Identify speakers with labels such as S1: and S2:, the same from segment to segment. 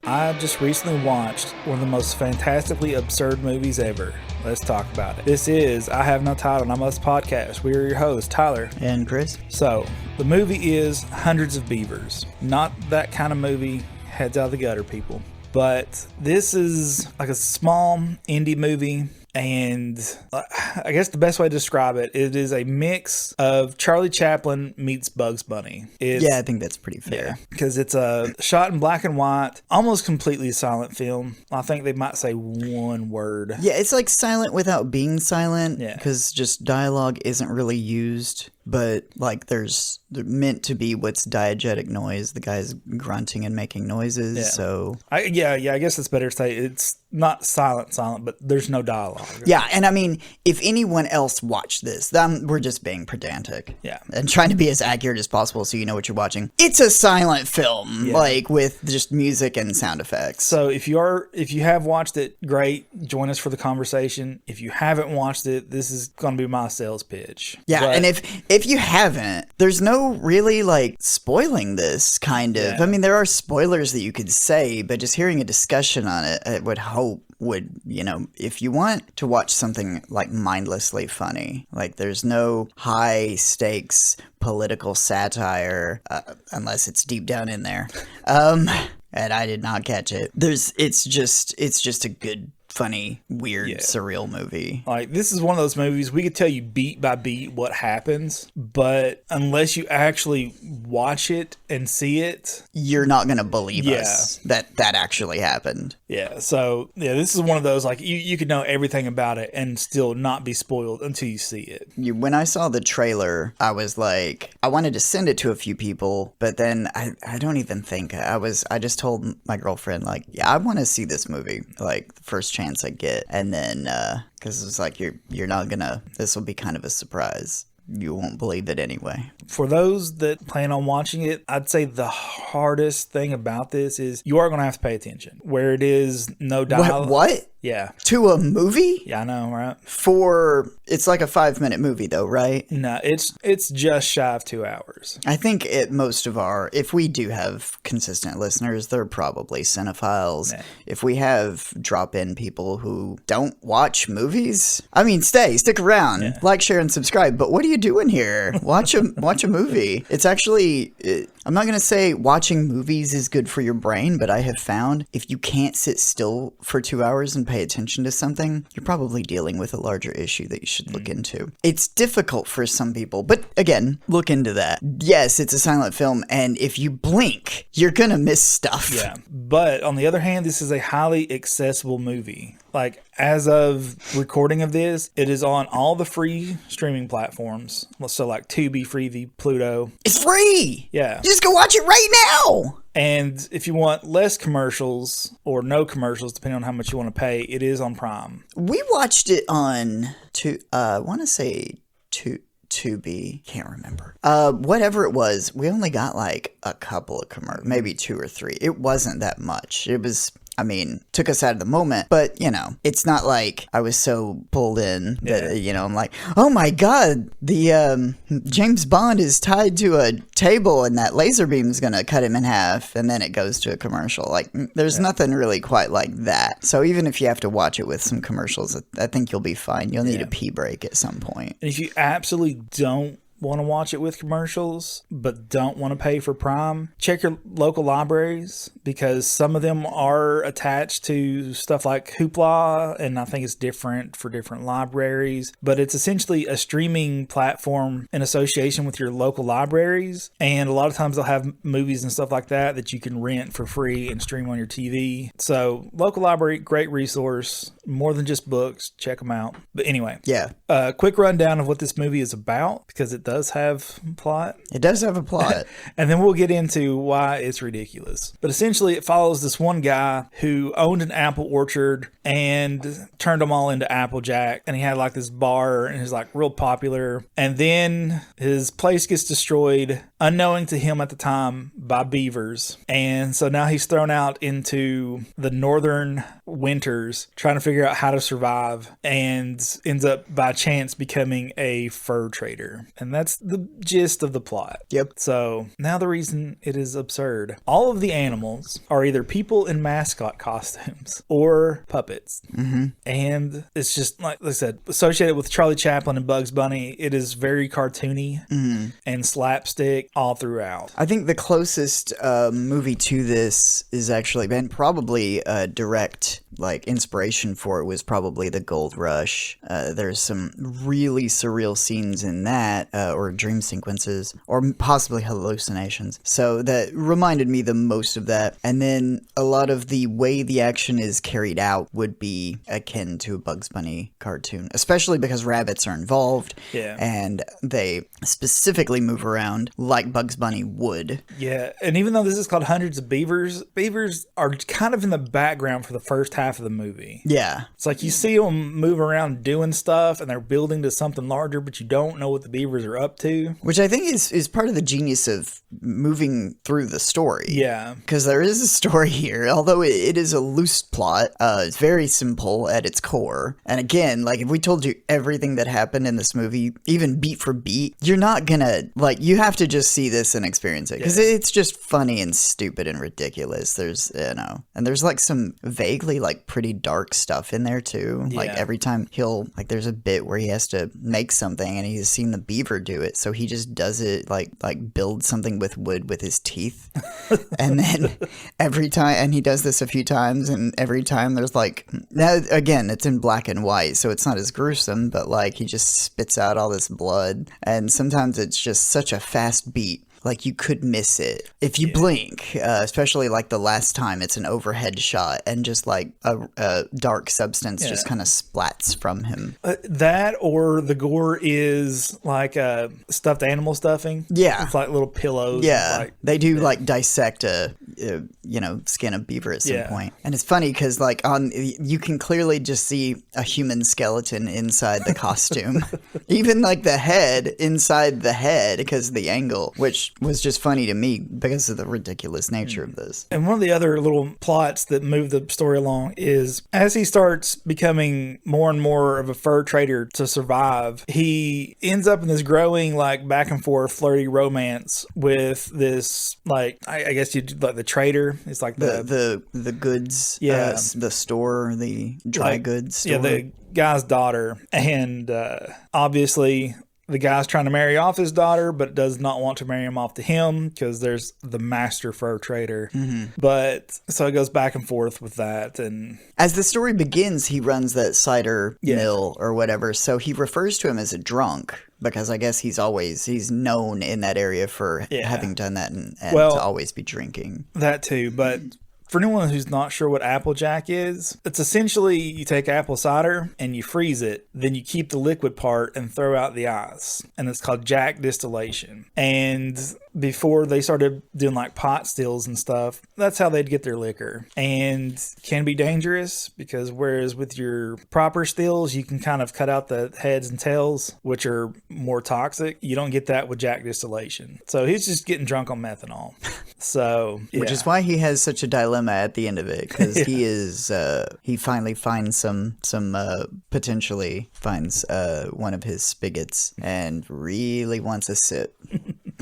S1: I just recently watched one of the most fantastically absurd movies ever. Let's talk about it. This is I Have No Title and I Must Podcast. We are your hosts, Tyler
S2: and Chris.
S1: So, the movie is Hundreds of Beavers. Not that kind of movie, heads out of the gutter, people. But this is like a small indie movie. And I guess the best way to describe it, it is a mix of Charlie Chaplin meets Bugs Bunny.
S2: I think that's pretty fair.
S1: Because it's a shot in black and white, almost completely silent film. I think they might say one word.
S2: Yeah, it's like silent without being silent.
S1: Yeah.
S2: Because just dialogue isn't really used. But like they're meant to be what's diegetic noise. The guy's grunting and making noises.
S1: Yeah.
S2: So
S1: I guess it's better to say it's not silent, but there's no dialogue.
S2: Yeah, and I mean, if anyone else watched this, we're just being pedantic.
S1: Yeah.
S2: And trying to be as accurate as possible so you know what you're watching. It's a silent film, like with just music and sound effects.
S1: So if you have watched it, great. Join us for the conversation. If you haven't watched it, this is going to be my sales pitch.
S2: Yeah, and if you haven't, there's no really like spoiling this kind of.
S1: Yeah.
S2: I mean, there are spoilers that you could say, but just hearing a discussion on it, I would hope if you want to watch something like mindlessly funny, like there's no high stakes political satire unless it's deep down in there. And I did not catch it. It's just a good, funny, weird, surreal movie.
S1: Like, this is one of those movies we could tell you beat by beat what happens, but unless you actually watch it and see it,
S2: you're not going to believe us that actually happened.
S1: Yeah, so this is one of those, like, you could know everything about it and still not be spoiled until you see it.
S2: When I saw the trailer, I was like, I wanted to send it to a few people, but then I don't even think I just told my girlfriend, like, yeah, I want to see this movie, like, the first chance I get. And then, because it's like, you're not gonna, this will be kind of a surprise. You won't believe it anyway.
S1: For those that plan on watching it, I'd say the hardest thing about this is you are going to have to pay attention. Where it is no dialogue.
S2: What?
S1: Yeah.
S2: To a movie?
S1: Yeah, I know, right?
S2: It's like a 5-minute movie though, right?
S1: No, it's just shy of 2 hours.
S2: I think if we do have consistent listeners, they're probably cinephiles. Yeah. If we have drop-in people who don't watch movies, I mean, stick around, like, share, and subscribe. But what are you doing here? Watch a movie. It's actually, I'm not going to say watching movies is good for your brain, but I have found if you can't sit still for 2 hours and pay attention to something, you're probably dealing with a larger issue that you should look into. It's difficult for some people, but again, look into that. Yes, it's a silent film, and if you blink, you're going to miss stuff.
S1: Yeah, but on the other hand, this is a highly accessible movie. Like, as of recording of this, it is on all the free streaming platforms. So, like, Tubi, Freevee, Pluto.
S2: It's free!
S1: Yeah.
S2: Just go watch it right now!
S1: And if you want less commercials or no commercials, depending on how much you want to pay, it is on Prime.
S2: We watched it on, I want to say Tubi, can't remember. Whatever it was, we only got like a couple of commercials, maybe 2 or 3. It wasn't that much. It was, took us out of the moment, but it's not like I was so pulled in that, I'm like, oh my God, the James Bond is tied to a table and that laser beam is going to cut him in half. And then it goes to a commercial. Like, there's nothing really quite like that. So even if you have to watch it with some commercials, I think you'll be fine. You'll need a pee break at some point.
S1: And if you absolutely don't want to watch it with commercials but don't want to pay for Prime, check your local libraries, because some of them are attached to stuff like Hoopla, and I think it's different for different libraries, but it's essentially a streaming platform in association with your local libraries, and a lot of times they'll have movies and stuff like that you can rent for free and stream on your TV. So local library, great resource, more than just books, check them out. But anyway, quick rundown of what this movie is about, because it does have plot.
S2: It does have a plot.
S1: And then we'll get into why it's ridiculous. But essentially, it follows this one guy who owned an apple orchard and turned them all into Applejack. And he had like this bar and he's like real popular. And then his place gets destroyed unknowing to him at the time, by beavers. And so now he's thrown out into the northern winters trying to figure out how to survive, and ends up by chance becoming a fur trader. And that's the gist of the plot.
S2: Yep.
S1: So now the reason it is absurd. All of the animals are either people in mascot costumes or puppets. And it's just, like I said, associated with Charlie Chaplin and Bugs Bunny, it is very cartoony and slapstick all throughout.
S2: I think the closest movie to this is actually, and probably a direct inspiration for it, was probably The Gold Rush. There's some really surreal scenes in that, or dream sequences, or possibly hallucinations. So that reminded me the most of that. And then a lot of the way the action is carried out would be akin to a Bugs Bunny cartoon, especially because rabbits are involved.
S1: Yeah.
S2: And they specifically move around like Bugs Bunny would.
S1: Yeah, and even though this is called Hundreds of Beavers, beavers are kind of in the background for the first half of the movie.
S2: Yeah.
S1: It's like you see them move around doing stuff, and they're building to something larger, but you don't know what the beavers are up to.
S2: Which I think is part of the genius of moving through the story.
S1: Yeah.
S2: Because there is a story here, although it is a loose plot. It's very simple at its core. And again, if we told you everything that happened in this movie, even beat for beat, you're not gonna, you have to just see this and experience it. Because it's just funny and stupid and ridiculous. There's, and there's some vaguely pretty dark stuff in there too.
S1: Yeah.
S2: Every time he'll, there's a bit where he has to make something and he's seen the beaver do it. So he just does it, build something with wood with his teeth. And then every time, and he does this a few times, and every time there's now again, it's in black and white, so it's not as gruesome, but he just spits out all this blood. And sometimes it's just such a fast beat. You could miss it if you blink, especially the last time it's an overhead shot and just a dark substance just kind of splats from him.
S1: That, or the gore is stuffed animal stuffing.
S2: Yeah.
S1: It's little pillows.
S2: Yeah. They do dissect a skin of beaver at some point. And it's funny because you can clearly just see a human skeleton inside the costume. Even the head inside the head because of the angle, which was just funny to me because of the ridiculous nature of this.
S1: And one of the other little plots that move the story along is as he starts becoming more and more of a fur trader to survive, he ends up in this growing back and forth flirty romance with this I guess you the trader. It's
S2: the goods, the store, the dry goods store.
S1: Yeah, the guy's daughter, and obviously the guy's trying to marry off his daughter, but does not want to marry him off to him because there's the master fur trader. But so it goes back and forth with that. And
S2: as the story begins, he runs that cider mill or whatever. So he refers to him as a drunk because I guess he's known in that area for having done that and to always be drinking.
S1: That too. But for anyone who's not sure what Applejack is, it's essentially you take apple cider and you freeze it, then you keep the liquid part and throw out the ice. And it's called Jack distillation. And before they started doing pot stills and stuff, that's how they'd get their liquor. And can be dangerous because whereas with your proper stills, you can kind of cut out the heads and tails, which are more toxic. You don't get that with Jack distillation. So he's just getting drunk on methanol. So,
S2: which is why he has such a dilemma at the end of it, because he finally finds potentially finds one of his spigots and really wants a sip.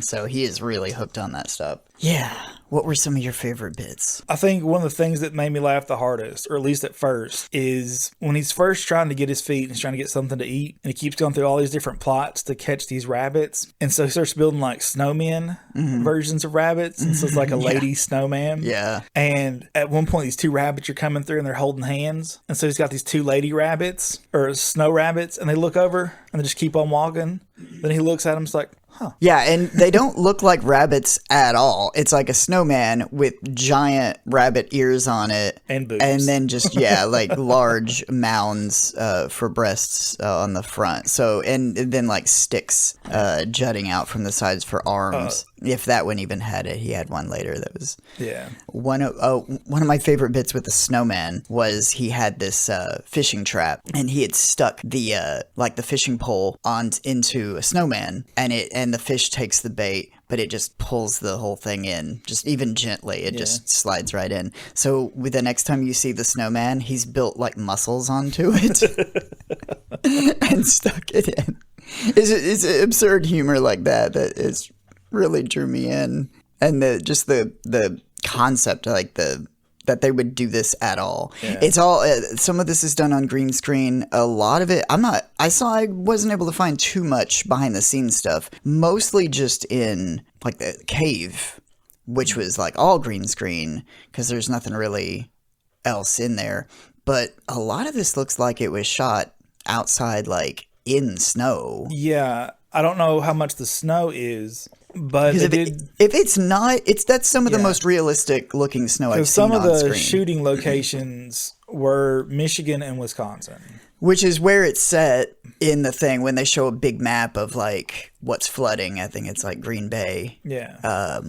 S2: So he is really hooked on that stuff. Yeah. What were some of your favorite bits?
S1: I think one of the things that made me laugh the hardest, or at least at first, is when he's first trying to get his feet and he's trying to get something to eat, and he keeps going through all these different plots to catch these rabbits. And so he starts building snowmen versions of rabbits. And so it's a lady snowman.
S2: Yeah.
S1: And at one point, these two rabbits are coming through and they're holding hands. And so he's got these two lady rabbits, or snow rabbits, and they look over and they just keep on walking. Then he looks at them, it's like, huh.
S2: Yeah, and they don't look like rabbits at all. It's like a snowman with giant rabbit ears on it.
S1: And boobs.
S2: And then just, large mounds for breasts on the front. So, and then sticks jutting out from the sides for arms. If that one even had it. He had one later that was...
S1: Yeah.
S2: One of my favorite bits with the snowman was he had this fishing trap, and he had stuck the fishing pole into a snowman, and the fish takes the bait, but it just pulls the whole thing in, just even gently. It just slides right in. So with the next time you see the snowman, he's built like muscles onto it and stuck it in. It's absurd humor like that is really drew me in, and the concept, like that they would do this at all. Yeah. It's all some of this is done on green screen. A lot of it, I wasn't able to find too much behind the scenes stuff. Mostly just in like the cave, which was like all green screen because there's nothing really else in there. But a lot of this looks like it was shot outside, like in snow.
S1: Yeah, I don't know how much the snow is. But
S2: if it's not, that's some of the most realistic looking snow I've seen on screen.
S1: Some of the shooting locations were Michigan and Wisconsin.
S2: Which is where it's set in the thing when they show a big map of like what's flooding. I think it's like Green Bay.
S1: Yeah.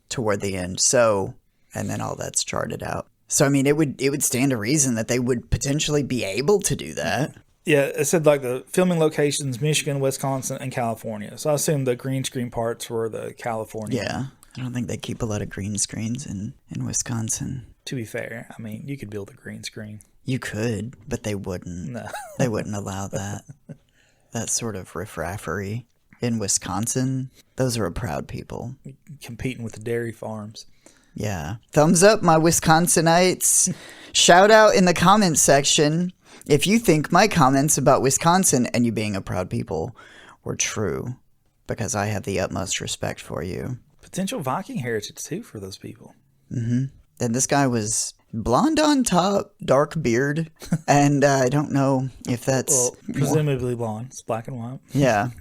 S2: Toward the end. So, and then all that's charted out. So, I mean, it would stand to reason that they would potentially be able to do that.
S1: Yeah, it said like the filming locations, Michigan, Wisconsin, and California. So I assume the green screen parts were the California.
S2: Yeah, I don't think they keep a lot of green screens in Wisconsin.
S1: To be fair, I mean, you could build a green screen.
S2: You could, but they wouldn't.
S1: No.
S2: They wouldn't allow that. That sort of riffraffery. In Wisconsin, those are a proud people.
S1: Competing with the dairy farms.
S2: Yeah. Thumbs up, my Wisconsinites. Shout out in the comments section if you think my comments about Wisconsin and you being a proud people were true, because I have the utmost respect for you.
S1: Potential Viking heritage, too, for those people.
S2: Mm-hmm. And this guy was blonde on top, dark beard, and I don't know if that's...
S1: Well, presumably blonde. It's black and white.
S2: Yeah.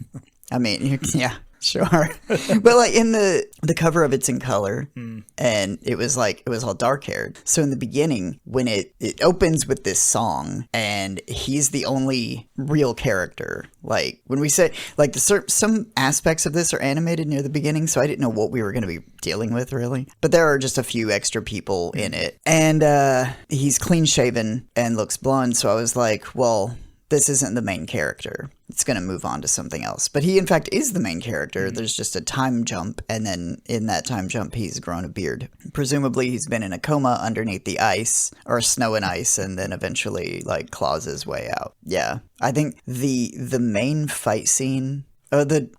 S2: I mean, yeah. Sure. But like in the cover of it's in color, and it was all dark haired. So in the beginning, when it opens with this song, and he's the only real character. Like when we say like some aspects of this are animated near the beginning, so I didn't know what we were going to be dealing with really. But there are just a few extra people in it, and he's clean shaven and looks blonde. So I was like, well, this isn't the main character. It's going to move on to something else. But he, in fact, is the main character. There's just a time jump, and then in that time jump, he's grown a beard. Presumably, he's been in a coma underneath the ice, or snow and ice, and then eventually, like, claws his way out. Yeah. I think the main fight scene...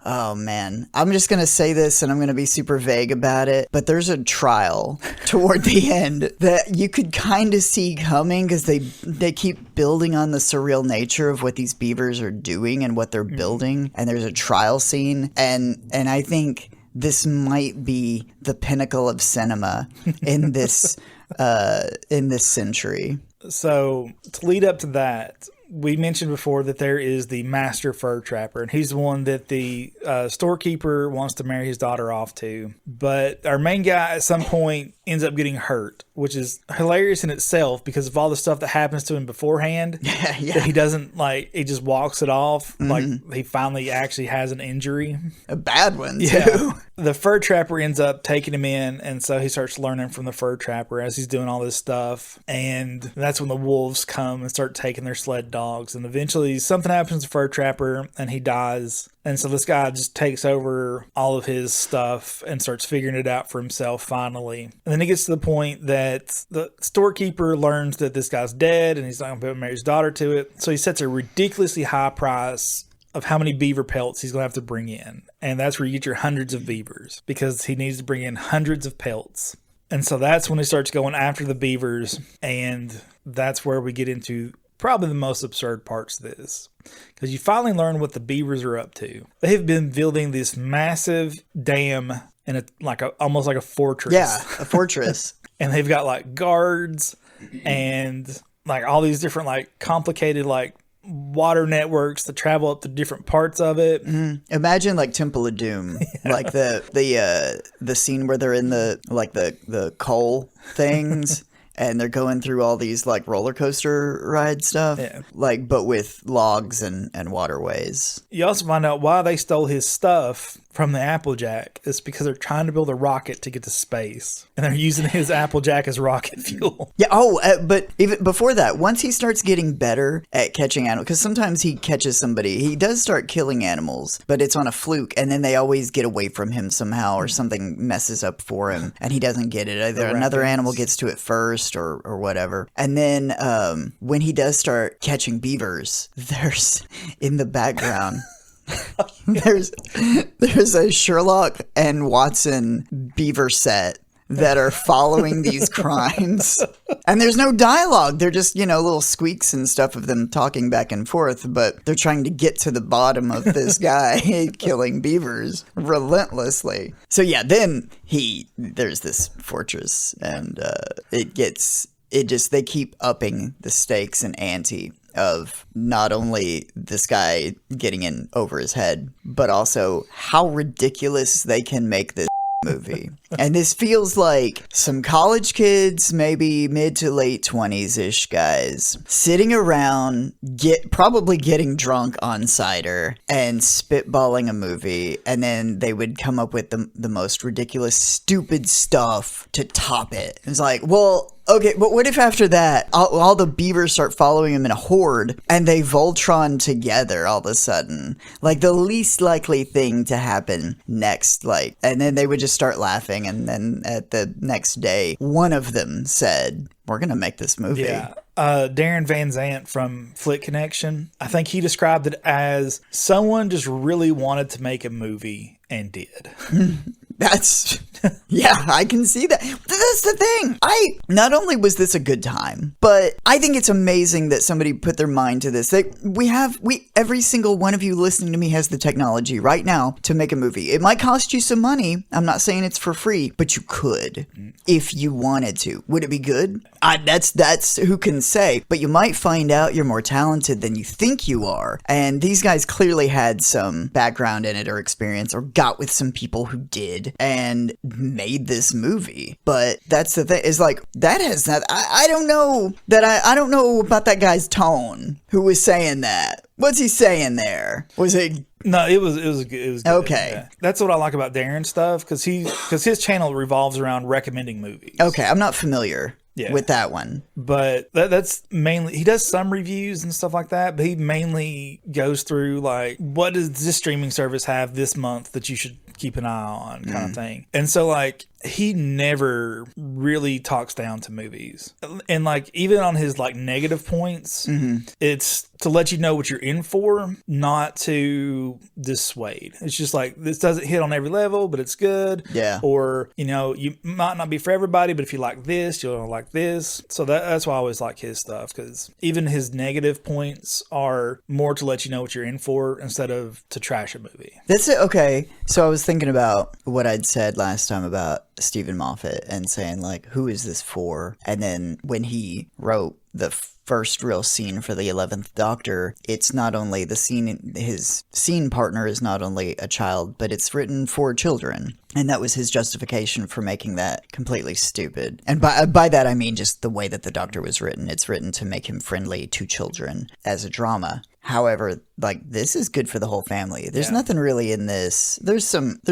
S2: Oh man, I'm just going to say this and I'm going to be super vague about it, but there's a trial toward the end that you could kind of see coming because they keep building on the surreal nature of what these beavers are doing and what they're building. And there's a trial scene and I think this might be the pinnacle of cinema in this century.
S1: So to lead up to that, we mentioned before that there is the master fur trapper, and he's the one that the storekeeper wants to marry his daughter off to. But our main guy at some point ends up getting hurt, which is hilarious in itself because of all the stuff that happens to him beforehand.
S2: Yeah.
S1: That he doesn't he just walks it off. Like he finally actually has an injury.
S2: A bad one, too.
S1: Yeah. The fur trapper ends up taking him in, and so he starts learning from the fur trapper as he's doing all this stuff. And that's when the wolves come and start taking their sled dogs. And eventually something happens to the fur trapper, and he dies. And so this guy just takes over all of his stuff and starts figuring it out for himself finally. And then he gets to the point that the storekeeper learns that this guy's dead, and he's not going to be able to marry his daughter to it. So he sets a ridiculously high price of how many beaver pelts he's going to have to bring in. And that's where you get your hundreds of beavers, because he needs to bring in hundreds of pelts. And so that's when he starts going after the beavers, and that's where we get into probably the most absurd parts of this. Because you finally learn what the beavers are up to. They have been building this massive dam in almost like a fortress.
S2: Yeah, a fortress.
S1: And they've got like guards and like all these different like complicated like water networks that travel up to different parts of it.
S2: Imagine like Temple of Doom, like the scene where they're in the coal things. And they're going through all these like roller coaster ride stuff, but with logs and waterways.
S1: You also find out why they stole his stuff from the Applejack is because they're trying to build a rocket to get to space, and they're using his Applejack as rocket fuel.
S2: Yeah. Oh, but even before that, once he starts getting better at catching animals, because sometimes he catches somebody, he does start killing animals, but it's on a fluke, and then they always get away from him somehow, or something messes up for him, and he doesn't get it. Either another animal gets to it first, or whatever. And then when he does start catching beavers, there's in the background. there's a Sherlock and Watson beaver set that are following these crimes, and there's no dialogue. They're just, little squeaks and stuff of them talking back and forth, but they're trying to get to the bottom of this guy killing beavers relentlessly. So yeah, then there's this fortress, and they keep upping the stakes and ante of not only this guy getting in over his head, but also how ridiculous they can make this movie. And this feels like some college kids, maybe mid to late 20s-ish guys, sitting around, probably getting drunk on cider and spitballing a movie, and then they would come up with the most ridiculous, stupid stuff to top it. It's like, well, okay, but what if after that, all the beavers start following him in a horde, and they Voltron together all of a sudden? Like, the least likely thing to happen next, and then they would just start laughing, and then at the next day, one of them said, we're gonna make this movie.
S1: Yeah. Darren Van Zant from Flick Connection, I think he described it as someone just really wanted to make a movie and did. Yeah, I can see that. That's the thing. Not only was this a good time, but I think it's amazing that somebody put their mind to this. Every single one of you listening to me has the technology right now to make a movie. It might cost you some money. I'm not saying it's for free, but you could if you wanted to. Would it be good? That's who can say. But you might find out you're more talented than you think you are. And these guys clearly had some background in it or experience, or got with some people who did and made this movie. But that's the thing, is like, that has not, I don't know I don't know about that guy's tone who was saying that. What's he saying there? Was it? No, it was good.
S2: Okay.
S1: Yeah. That's what I like about Darren stuff, because his channel revolves around recommending movies.
S2: Okay, I'm not familiar with that one.
S1: But that's mainly, he does some reviews and stuff like that, but he mainly goes through like, what does this streaming service have this month that you should keep an eye on, kind of thing. And so like, he never really talks down to movies. And like, even on his like negative points, it's to let you know what you're in for, not to dissuade. It's just like, this doesn't hit on every level, but it's good.
S2: Yeah.
S1: Or, you might not be for everybody, but if you like this, you'll like this. So that's why I always like his stuff, because even his negative points are more to let you know what you're in for instead of to trash a movie.
S2: That's it. Okay. So I was thinking about what I'd said last time about Stephen Moffat and saying like, who is this for? And then when he wrote the first real scene for the 11th Doctor, it's not only the scene, his scene partner is not only a child, but it's written for children. And that was his justification for making that completely stupid. And by that, I mean just the way that the Doctor was written. It's written to make him friendly to children as a drama. However, like, this is good for the whole family. There's nothing really in this. There's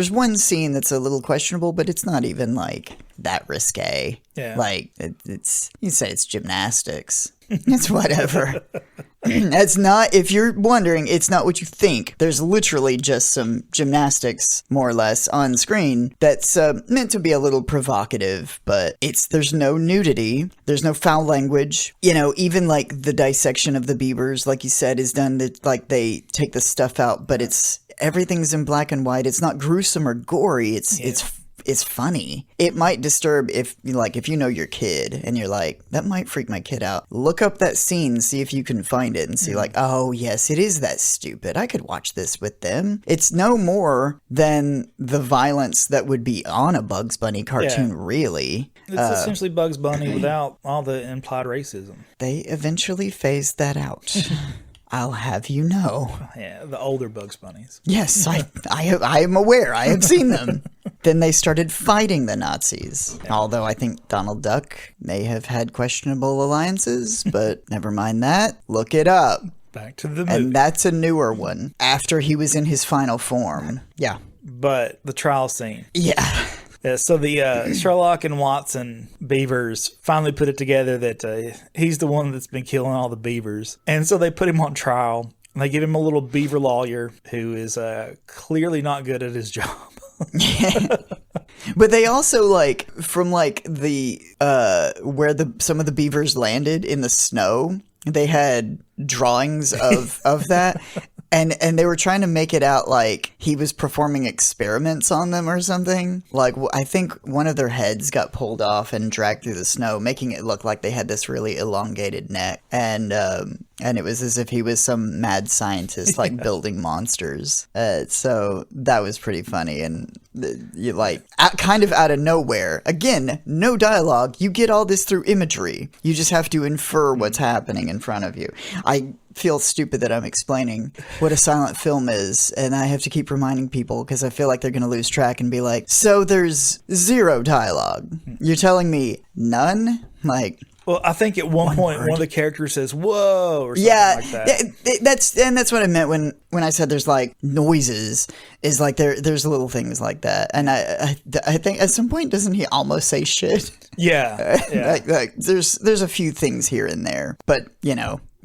S2: one scene that's a little questionable, but it's not even like that risque.
S1: Yeah.
S2: Like, it's, you say it's gymnastics. It's whatever. That's not, if you're wondering, it's not what you think. There's literally just some gymnastics, more or less, on screen that's meant to be a little provocative, but there's no nudity, there's no foul language. Even like the dissection of the beavers, like you said, is done that, like, they take the stuff out, but everything's in black and white. It's not gruesome or gory. It's funny. It might disturb if you know your kid and you're like, that might freak my kid out. Look up that scene, see if you can find it and see like, oh yes, it is that stupid. I could watch this with them. It's no more than the violence that would be on a Bugs Bunny cartoon, really.
S1: It's essentially Bugs Bunny without all the implied racism.
S2: They eventually phased that out. I'll have you know.
S1: Yeah, the older Bugs Bunnies.
S2: Yes, I am aware. I have seen them. Then they started fighting the Nazis. Yeah. Although I think Donald Duck may have had questionable alliances, but never mind that. Look it up.
S1: Back to the movie.
S2: And that's a newer one. After he was in his final form. Yeah.
S1: but the trial scene.
S2: Yeah.
S1: Yeah, so the Sherlock and Watson beavers finally put it together that he's the one that's been killing all the beavers. And so they put him on trial. And they give him a little beaver lawyer who is clearly not good at his job.
S2: But they also, like, from, like, the where some of the beavers landed in the snow, they had drawings of that. And they were trying to make it out like he was performing experiments on them or something. Like, I think one of their heads got pulled off and dragged through the snow, making it look like they had this really elongated neck. And it was as if he was some mad scientist, like, building monsters. So that was pretty funny. And you kind of out of nowhere, again, no dialogue. You get all this through imagery. You just have to infer what's happening in front of you. I feel stupid that I'm explaining what a silent film is, and I have to keep reminding people because I feel like they're going to lose track and be like, so there's zero dialogue. You're telling me none? Like,
S1: well, I think at one point one of the characters says "whoa" or something like that.
S2: That's what I meant when I said there's like noises. Is like there's little things like that, and I think at some point doesn't he almost say shit?
S1: Yeah.
S2: like there's a few things here and there, but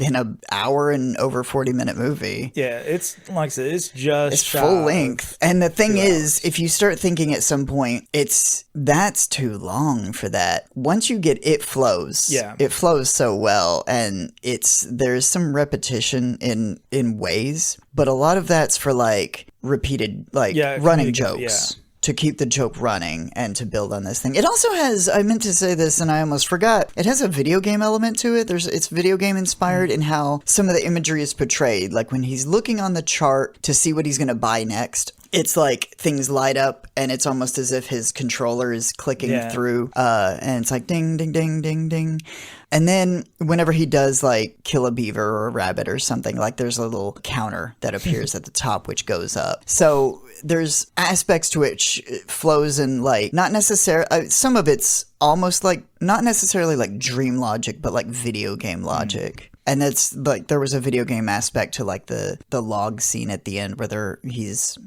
S2: in an hour and over 40-minute movie.
S1: Yeah, it's like I said, it's
S2: full length. And the thing is, if you start thinking at some point, that's too long for that. Once you get it flows.
S1: Yeah. It
S2: flows so well, and there's some repetition in ways, but a lot of that's for like repeated running jokes.
S1: Yeah.
S2: To keep the joke running and to build on this thing. It also has, I meant to say this and I almost forgot, it has a video game element to it. It's video game inspired in how some of the imagery is portrayed. Like when he's looking on the chart to see what he's going to buy next, it's like things light up and it's almost as if his controller is clicking through and it's like ding, ding, ding, ding, ding. And then whenever he does like kill a beaver or a rabbit or something, like there's a little counter that appears at the top which goes up. So there's aspects to which it flows in like not necessarily some of it's almost like not necessarily like dream logic, but like video game logic. And that's like there was a video game aspect to like the log scene at the end where he's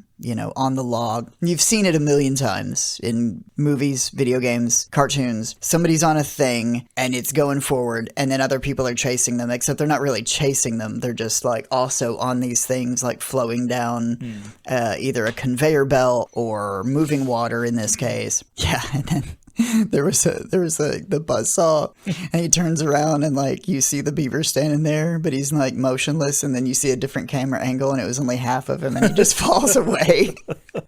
S2: on the log. You've seen it a million times in movies, video games, cartoons. Somebody's on a thing and it's going forward and then other people are chasing them, except they're not really chasing them. They're just like also on these things like flowing down either a conveyor belt or moving water in this case. Yeah, and then there was the buzzsaw and he turns around and like you see the beaver standing there but he's like motionless and then you see a different camera angle and it was only half of him and he just falls away.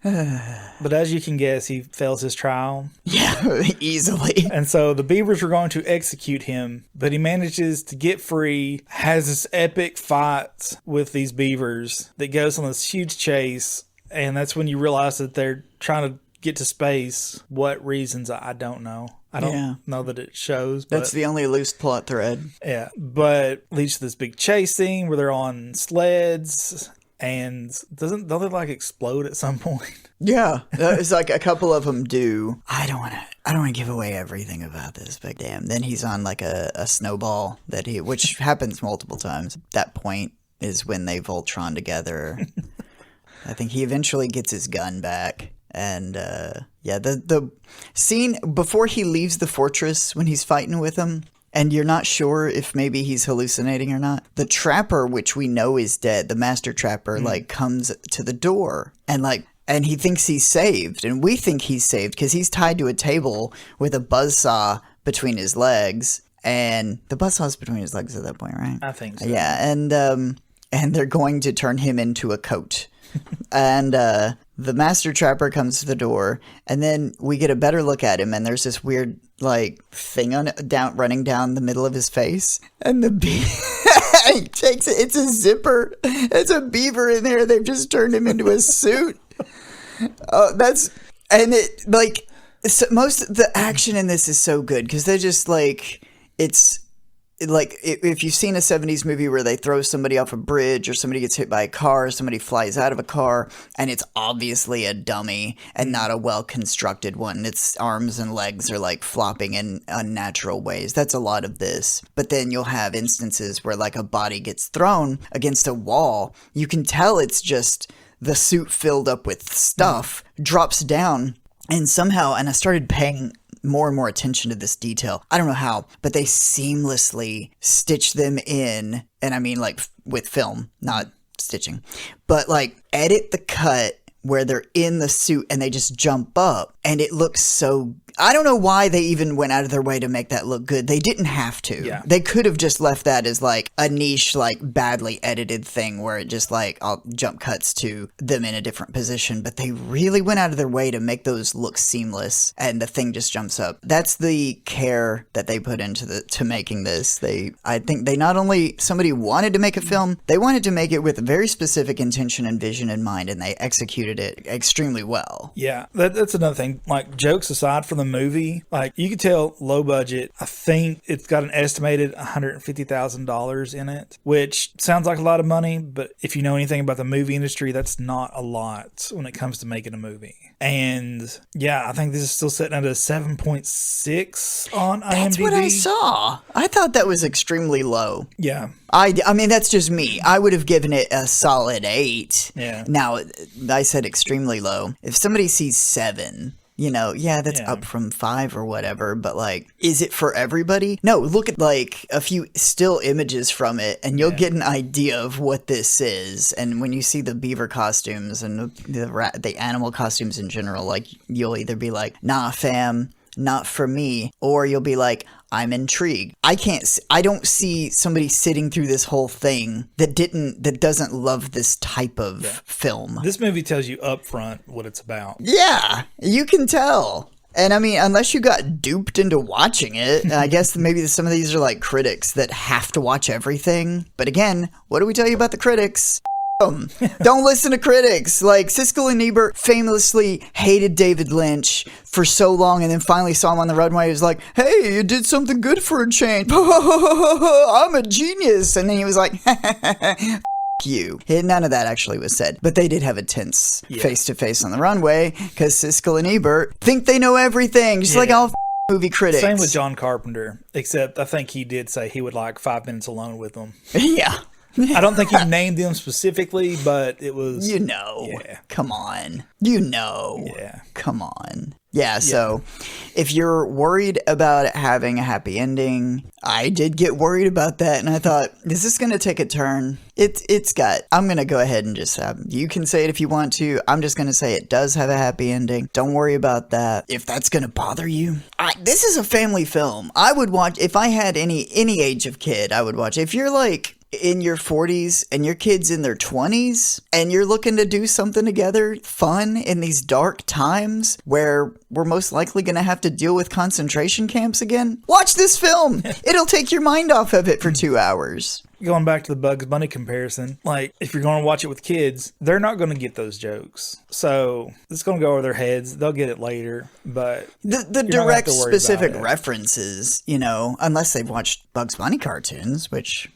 S1: But as you can guess, he fails his trial.
S2: Yeah, easily.
S1: And so the beavers are going to execute him, but he manages to get free, has this epic fight with these beavers that goes on this huge chase, and that's when you realize that they're trying to get to space. What reasons, I don't know. I don't know that it shows. But,
S2: that's the only loose plot thread.
S1: Yeah, but leads to this big chase scene where they're on sleds, and don't they like explode at some point?
S2: Yeah, it's like a couple of them do. I don't want to give away everything about this, but damn. Then he's on like a snowball which happens multiple times. That point is when they Voltron together. I think he eventually gets his gun back. And the scene before he leaves the fortress when he's fighting with them, and you're not sure if maybe he's hallucinating or not. The trapper, which we know is dead, the master trapper, like comes to the door and he thinks he's saved, and we think he's saved because he's tied to a table with a buzzsaw between his legs, and the buzzsaw's between his legs at that point, right?
S1: I think so.
S2: Yeah, and they're going to turn him into a coat. And the master trapper comes to the door, and then we get a better look at him, and there's this weird like thing running down the middle of his face, and the he takes it. It's a zipper. It's a beaver in there. They've just turned him into a suit. Most of the action in this is so good because they're just like it's. Like, if you've seen a 70s movie where they throw somebody off a bridge or somebody gets hit by a car, or somebody flies out of a car, and it's obviously a dummy and not a well-constructed one. Its arms and legs are, like, flopping in unnatural ways. That's a lot of this. But then you'll have instances where, like, a body gets thrown against a wall. You can tell it's just the suit filled up with stuff, drops down, and somehow, and I started paying more and more attention to this detail. I don't know how, but they seamlessly stitch them in, and I mean like with film, not stitching, but like edit the cut where they're in the suit and they just jump up, and it looks so... I don't know why they even went out of their way to make that look good. They didn't have to.
S1: Yeah.
S2: They could have just left that as like a niche, like badly edited thing where it just like all jump cuts to them in a different position. But they really went out of their way to make those look seamless, and the thing just jumps up. That's the care that they put into to making this. I think they not only somebody wanted to make a film, they wanted to make it with a very specific intention and vision in mind, and they executed it extremely well.
S1: Yeah, that's another thing. Like, jokes aside from the movie, like, you could tell low budget. I think it's got an estimated $150,000 in it, which sounds like a lot of money, but if you know anything about the movie industry, that's not a lot when it comes to making a movie. And yeah, I think this is still sitting at a 7.6 on IMDb.
S2: That's what I saw. I thought that was extremely low.
S1: Yeah.
S2: I mean, that's just me. I would have given it a solid 8.
S1: Yeah.
S2: Now, I said extremely low. If somebody sees 7... that's up from 5 or whatever, but like, is it for everybody? No, look at like a few still images from it and you'll get an idea of what this is. And when you see the beaver costumes and the animal costumes in general, like, you'll either be like, nah, fam, not for me, or you'll be like, I'm intrigued. I don't see somebody sitting through this whole thing that doesn't love this type of film.
S1: This movie tells you up front what it's about.
S2: Yeah, you can tell. And I mean, unless you got duped into watching it, I guess maybe some of these are like critics that have to watch everything. But again, what do we tell you about the critics? Don't listen to critics. Like, Siskel and Ebert famously hated David Lynch for so long, and then finally saw him on the runway. He was like, hey, you did something good for a change. I'm a genius. And then he was like, you. None of that actually was said, but they did have a tense face-to-face on the runway because Siskel and Ebert think they know everything, just like all movie critics.
S1: Same with John Carpenter, except I think he did say he would like 5 minutes alone with them.
S2: Yeah.
S1: I don't think he named them specifically, but it was...
S2: Come on. Come on. Yeah, so if you're worried about it having a happy ending, I did get worried about that, and I thought, is this going to take a turn? I'm going to go ahead and just you can say it if you want to. I'm just going to say it does have a happy ending. Don't worry about that. If that's going to bother you, this is a family film. I would watch, if I had any age of kid, I would watch. If you're like in your 40s and your kid's in their 20s and you're looking to do something together fun in these dark times where we're most likely going to have to deal with concentration camps again, watch this film. It'll take your mind off of it for 2 hours.
S1: Going back to the Bugs Bunny comparison, like, if you're going to watch it with kids, they're not going to get those jokes. So it's going to go over their heads. They'll get it later, but
S2: the direct specific references, unless they've watched Bugs Bunny cartoons, which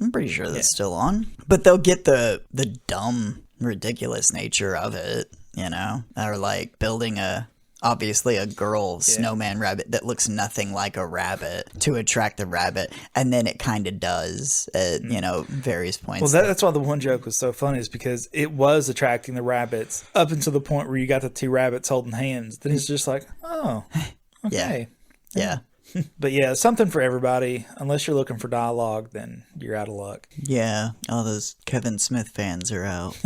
S2: I'm pretty sure that's still on, but they'll get the dumb, ridiculous nature of it, or like building obviously a girl snowman rabbit that looks nothing like a rabbit to attract the rabbit, and then it kind of does at various points.
S1: Well, that's why the one joke was so funny, is because it was attracting the rabbits up until the point where you got the 2 rabbits holding hands. Then it's just like, oh, okay.
S2: Yeah.
S1: But yeah, something for everybody. Unless you're looking for dialogue, then you're out of luck.
S2: Yeah, all those Kevin Smith fans are out.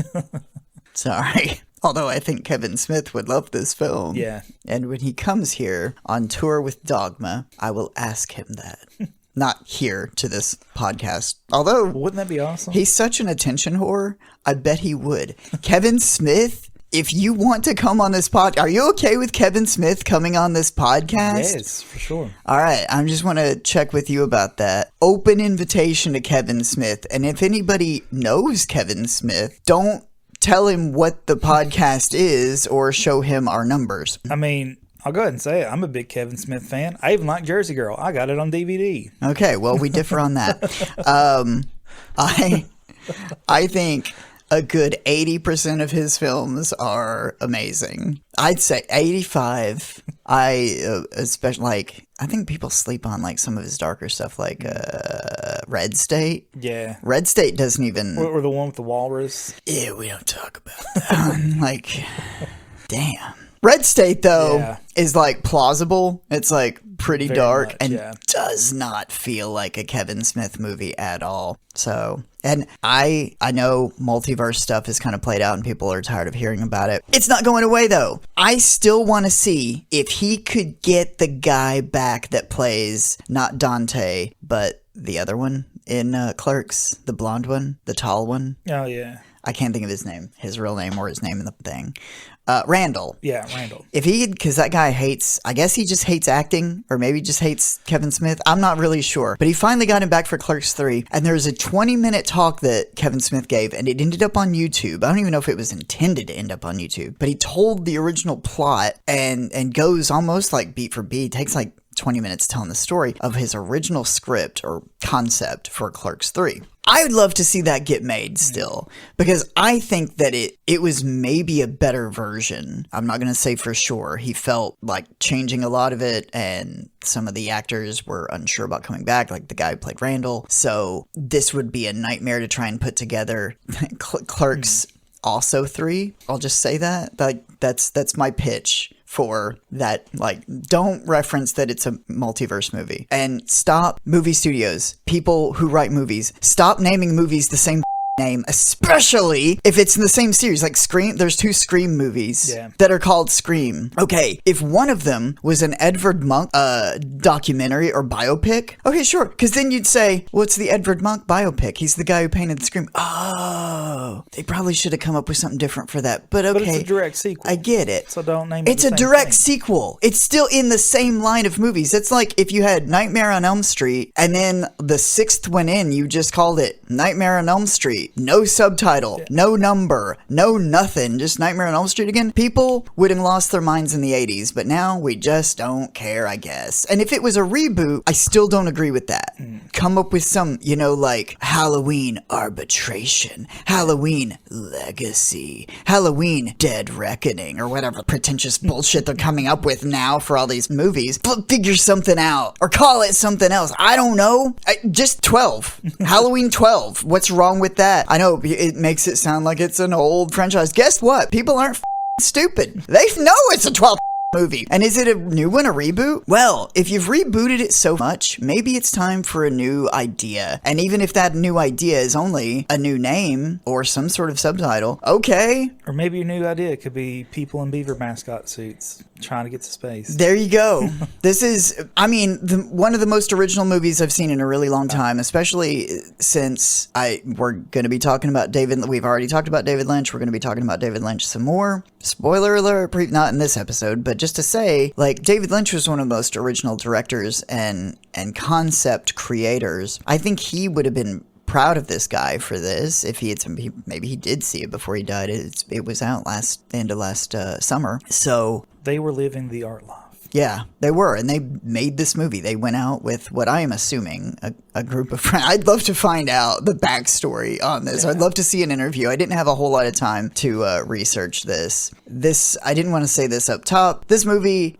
S2: Sorry. Although I think Kevin Smith would love this film.
S1: Yeah.
S2: And when he comes here on tour with Dogma, I will ask him that. Not here to this podcast. Although...
S1: Wouldn't that be awesome?
S2: He's such an attention whore. I bet he would. Kevin Smith, if you want to come on this podcast... Are you okay with Kevin Smith coming on this podcast?
S1: Yes, for sure.
S2: All right. I just want to check with you about that. Open invitation to Kevin Smith. And if anybody knows Kevin Smith, don't tell him what the podcast is or show him our numbers.
S1: I mean, I'll go ahead and say it. I'm a big Kevin Smith fan. I even like Jersey Girl. I got it on DVD.
S2: Okay, well, we differ on that. I think a good 80% of his films are amazing. I'd say 85. Especially like, I think people sleep on like some of his darker stuff, like Red State.
S1: Yeah.
S2: Red State doesn't even...
S1: Or the one with the walrus.
S2: Yeah, we don't talk about that. Like, damn. Red State, though, is, like, plausible. It's, like, pretty very dark much, and does not feel like a Kevin Smith movie at all. So, and I know multiverse stuff is kind of played out and people are tired of hearing about it. It's not going away, though. I still want to see if he could get the guy back that plays not Dante, but the other one in Clerks, the blonde one, the tall one.
S1: Oh, yeah.
S2: I can't think of his name, his real name or his name in the thing. Randall.
S1: Yeah, Randall.
S2: If because that guy hates, I guess he just hates acting, or maybe just hates Kevin Smith. I'm not really sure. But he finally got him back for Clerks 3, and there's a 20-minute talk that Kevin Smith gave, and it ended up on YouTube. I don't even know if it was intended to end up on YouTube, but he told the original plot and goes almost like beat for beat, takes like 20 minutes telling the story of his original script or concept for Clerks 3. I would love to see that get made still, because I think that it was maybe a better version. I'm not going to say for sure. He felt like changing a lot of it, and some of the actors were unsure about coming back, like the guy who played Randall. So this would be a nightmare to try and put together. Clerks also 3. I'll just say that. Like that's my pitch for that. Like, don't reference that it's a multiverse movie, and stop movie studios, people who write movies, stop naming movies the same name, especially if it's in the same series. Like Scream, there's 2 Scream movies that are called Scream. Okay, if one of them was an Edvard Munch documentary or biopic, okay, sure, because then you'd say, what's the Edvard Munch biopic? He's the guy who painted the Scream. Oh, they probably should have come up with something different for that, but okay.
S1: But it's a direct sequel.
S2: I get it.
S1: So don't name it
S2: It's a direct sequel. It's still in the same line of movies. It's like if you had Nightmare on Elm Street, and then the 6th one in, you just called it Nightmare on Elm Street. No subtitle, no number, no nothing, just Nightmare on Elm Street again. People would have lost their minds in the 80s, but now we just don't care, I guess. And if it was a reboot, I still don't agree with that. Come up with some, like Halloween Arbitration, Halloween Legacy, Halloween Dead Reckoning, or whatever pretentious bullshit they're coming up with now for all these movies. Figure something out, or call it something else. I don't know. Just 12. Halloween 12. What's wrong with that? I know it makes it sound like it's an old franchise. Guess what? People aren't stupid. They know it's a 12 movie. And is it a new one, a reboot? Well, if you've rebooted it so much, maybe it's time for a new idea. And even if that new idea is only a new name or some sort of subtitle, okay.
S1: Or maybe your new idea could be people in beaver mascot suits trying to get to space.
S2: There you go. This is, one of the most original movies I've seen in a really long time, especially since we're going to be talking about we've already talked about David Lynch. We're going to be talking about David Lynch some more. Spoiler alert, not in this episode, but just to say, like, David Lynch was one of the most original directors and concept creators. I think he would have been proud of this guy for this if maybe he did see it before he died. It was out end of last summer. So
S1: they were living the art life.
S2: Yeah, they were, and they made this movie. They went out with what I am assuming a group of friends. I'd love to find out the backstory on this. Yeah. I'd love to see an interview. I didn't have a whole lot of time to research this. I didn't want to say this up top. This movie,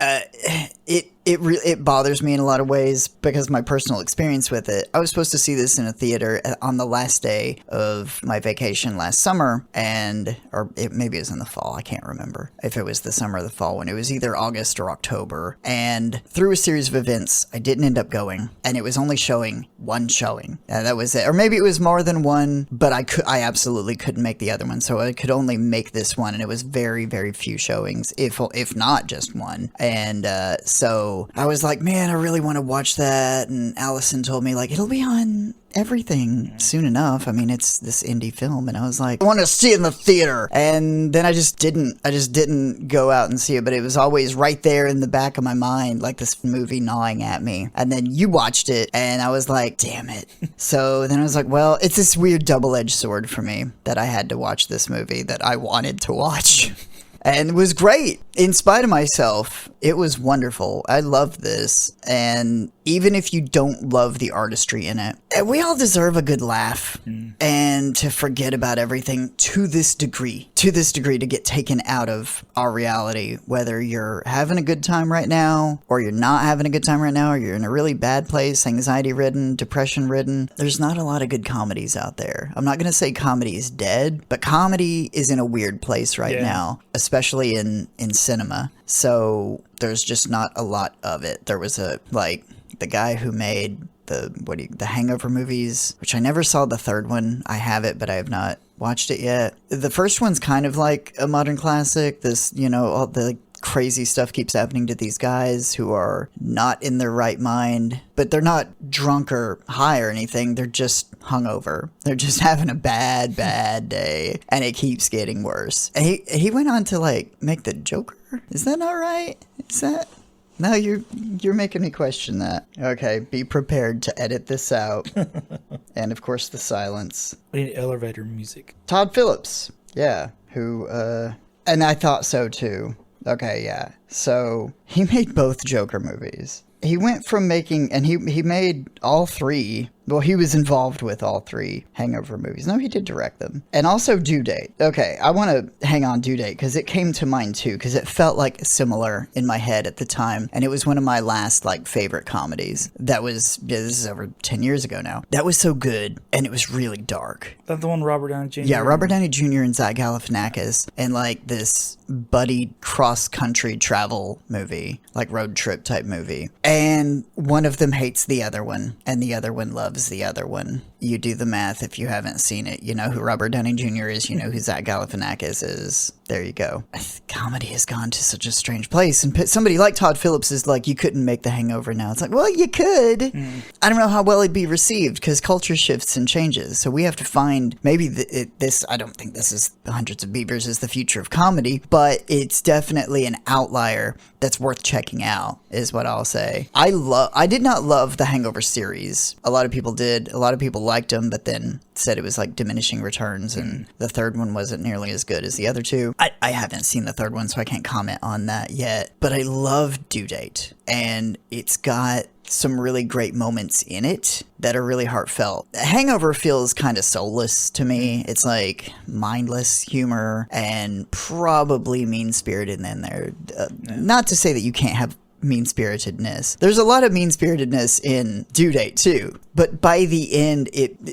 S2: it bothers me in a lot of ways because of my personal experience with it. I was supposed to see this in a theater on the last day of my vacation last summer, maybe it was in the fall. I can't remember if it was the summer or the fall when it was either August or October. And through a series of events, I didn't end up going, and it was only showing one showing. That was it. Or maybe it was more than one, but I absolutely couldn't make the other one, so I could only make this one, and it was very, very few showings, if not just one. And so I was like, man, I really want to watch that. And Allison told me, like, it'll be on everything soon enough. It's this indie film, and I was like, I want to see it in the theater. And then I just didn't go out and see it, but it was always right there in the back of my mind, like this movie gnawing at me. And then you watched it, and I was like, damn it. So then I was like, well, it's this weird double-edged sword for me that I had to watch this movie that I wanted to watch. And it was great. In spite of myself, it was wonderful. I loved this. And even if you don't love the artistry in it, we all deserve a good laugh and to forget about everything to this degree, to get taken out of our reality, whether you're having a good time right now or you're not having a good time right now, or you're in a really bad place, anxiety ridden, depression ridden. There's not a lot of good comedies out there. I'm not going to say comedy is dead, but comedy is in a weird place right now, especially in cinema. So there's just not a lot of it. There was the guy who made the Hangover movies, which I never saw the third one. I have it, but I have not watched it yet. The first one's kind of like a modern classic. This, all the crazy stuff keeps happening to these guys who are not in their right mind, but they're not drunk or high or anything. They're just hungover. They're just having a bad day, and it keeps getting worse. And he went on to make the Joker. Is that not right? Is that? No, you're making me question that. Okay, be prepared to edit this out. And of course the silence.
S1: We need elevator music.
S2: Todd Phillips. Yeah, who and I thought so too. Okay, yeah. So he made both Joker movies. He went from making, and he made all three. Well, he was involved with all three Hangover movies. No, he did direct them. And also Due Date. Okay, I want to hang on Due Date because it came to mind too, because it felt similar in my head at the time. And it was one of my last favorite comedies. This is over 10 years ago now. That was so good, and it was really dark.
S1: That's the one Robert Downey Jr.
S2: Yeah, Robert Downey Jr. and Zach Galifianakis, and this buddy cross-country travel movie, road trip type movie. And one of them hates the other one, and the other one loves the other one. You do the math if you haven't seen it. You know who Robert Downey Jr. is. You know who Zach Galifianakis is. There you go. Comedy has gone to such a strange place. And somebody like Todd Phillips is you couldn't make The Hangover now. It's well, you could. I don't know how well it'd be received because culture shifts and changes. So we have to find maybe I don't think this is Hundreds of Beavers is the future of comedy, but it's definitely an outlier that's worth checking out is what I'll say. I did not love the Hangover series. A lot of people did. A lot of people liked them, but then said it was diminishing returns, and the third one wasn't nearly as good as the other two. I haven't seen the third one, so I can't comment on that yet, but I love Due Date, and it's got some really great moments in it that are really heartfelt. Hangover feels kind of soulless to me. It's mindless humor and probably mean-spirited in there. Not to say that you can't have mean-spiritedness. There's a lot of mean-spiritedness in Due Date too, but by the end,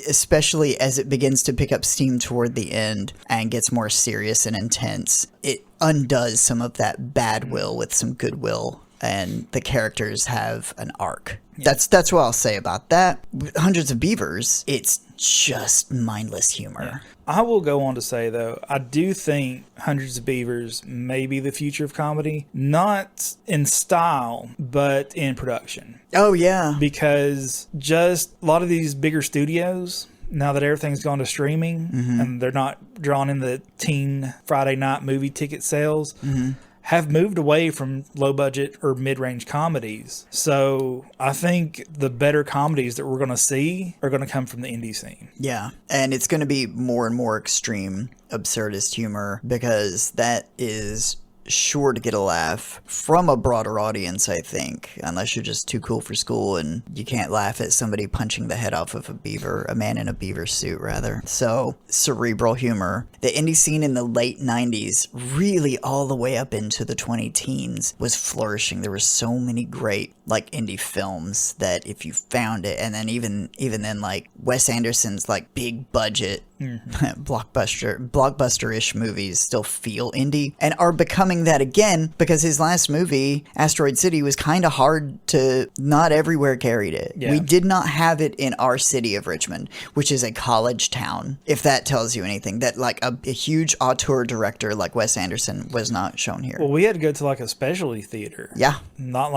S2: especially as it begins to pick up steam toward the end and gets more serious and intense, it undoes some of that bad will with some goodwill, and the characters have an arc. Yeah. That's what I'll say about that. With Hundreds of Beavers, it's just mindless humor.
S1: Yeah. I will go on to say, though, I do think Hundreds of Beavers may be the future of comedy. Not in style, but in production.
S2: Oh, yeah.
S1: Because just a lot of these bigger studios, now that everything's gone to streaming, and they're not drawing in the teen Friday night movie ticket sales, have moved away from low-budget or mid-range comedies. So I think the better comedies that we're going to see are going to come from the indie scene.
S2: Yeah, and it's going to be more and more extreme absurdist humor because that is sure to get a laugh from a broader audience, I think, unless you're just too cool for school and you can't laugh at somebody punching the head off of a man in a beaver suit, rather. So, cerebral humor. The indie scene in the late 90s, really all the way up into the 20-teens, was flourishing. There were so many great, indie films that if you found it, and then even then, Wes Anderson's, big budget, blockbuster-ish movies still feel indie and are becoming that again because his last movie, Asteroid City, was kind of hard to, not everywhere carried it. Yeah. We did not have it in our city of Richmond, which is a college town, if that tells you anything, that a huge auteur director like Wes Anderson was not shown here.
S1: Well, we had to go to a specialty theater.
S2: Yeah.
S1: Not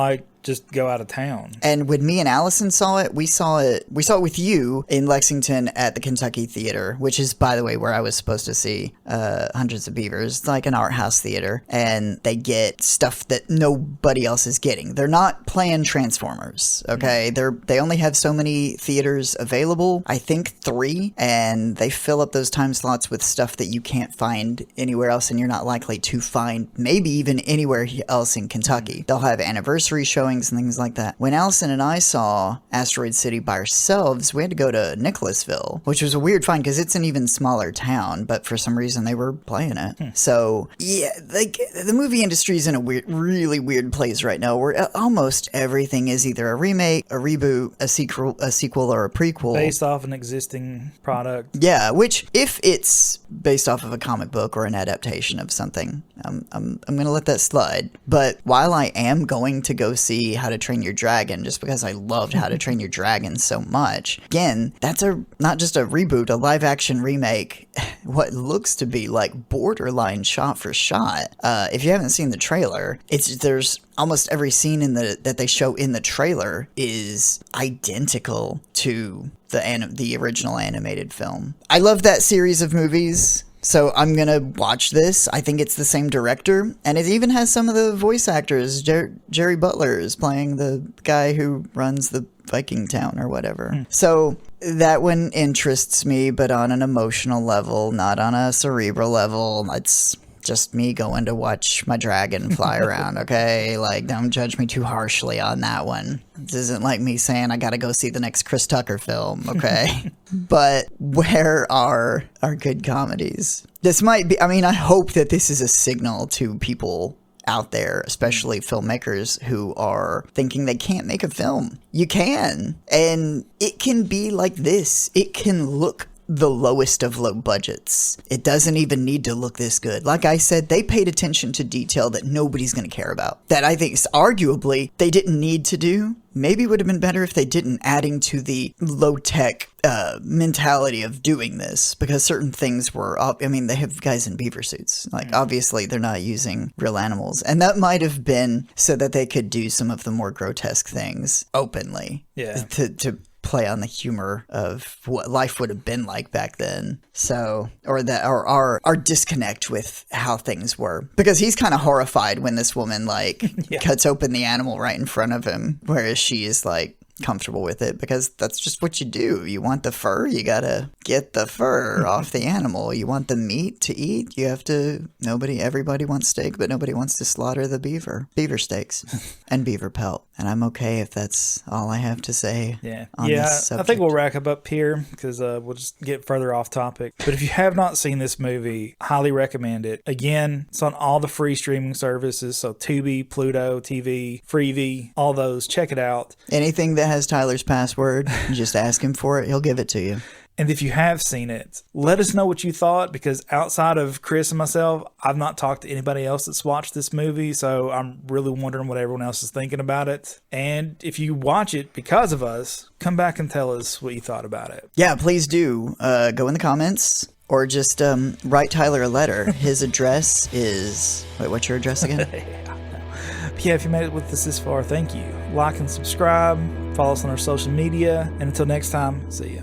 S1: just go out of town.
S2: And when me and Allison saw it, we saw it with you in Lexington at the Kentucky Theater, which is, by the way, where I was supposed to see Hundreds of Beavers. It's like an art house theater, and they get stuff that nobody else is getting. They're not playing Transformers, okay? They only have so many theaters available, I think 3, and they fill up those time slots with stuff that you can't find anywhere else, and you're not likely to find maybe even anywhere else in Kentucky. They'll have anniversary showings and things like that. When Allison and I saw Asteroid City by ourselves, we had to go to Nicholasville, which was a weird find because it's an even smaller town, but for some reason they were playing it. So yeah, like the movie industry is in a really weird place right now where almost everything is either a remake, a reboot, a sequel, or a prequel.
S1: Based off an existing product.
S2: Yeah, which if it's based off of a comic book or an adaptation of something, I'm gonna let that slide. But while I am going to go see How to Train Your Dragon, just because I loved How to Train Your Dragon so much, again, that's not just a reboot, a live action remake, what looks to be like borderline shot for shot. If you haven't seen the trailer, there's almost every scene that they show in the trailer is identical to the original animated film. I love that series of movies. So I'm going to watch this. I think it's the same director. And it even has some of the voice actors. Jerry Butler is playing the guy who runs the Viking town or whatever. So that one interests me, but on an emotional level, not on a cerebral level. It's just me going to watch my dragon fly around, okay? Like, don't judge me too harshly on that one. This isn't like me saying I gotta go see the next Chris Tucker film, okay? But where are our good comedies? This might be, I hope that this is a signal to people out there, especially filmmakers who are thinking they can't make a film. You can. And it can be like this. It can look the lowest of low budgets. It doesn't even need to look this good. Like I said, they paid attention to detail that nobody's going to care about. That I think arguably they didn't need to do. Maybe it would have been better if they didn't, adding to the low-tech mentality of doing this, because certain things were up. They have guys in beaver suits. Like, obviously, they're not using real animals. And that might have been so that they could do some of the more grotesque things openly.
S1: Yeah.
S2: To play on the humor of what life would have been like back then. So, or our disconnect with how things were, because he's kind of horrified when this woman cuts open the animal right in front of him, whereas she is like comfortable with it, because that's just what you do. You want the fur, you gotta get the fur off the animal. You want the meat to eat, you have to. Everybody wants steak, but nobody wants to slaughter the beaver steaks and beaver pelt. And I'm okay if that's all I have to say. On this subject.
S1: I think we'll rack up here because we'll just get further off topic. But if you have not seen this movie, highly recommend it. Again, it's on all the free streaming services, so Tubi, Pluto TV, Freevee, all those. Check it out.
S2: Anything that has Tyler's password, just ask him for it. He'll give it to you.
S1: And if you have seen it, let us know what you thought, because outside of Chris and myself, I've not talked to anybody else that's watched this movie, so I'm really wondering what everyone else is thinking about it. And if you watch it because of us, come back and tell us what you thought about it.
S2: Yeah, please do. Go in the comments. Or just write Tyler a letter. His address is... Wait, what's your address again?
S1: Yeah, if you made it with us this far, thank you. Like and subscribe. Follow us on our social media. And until next time, see ya.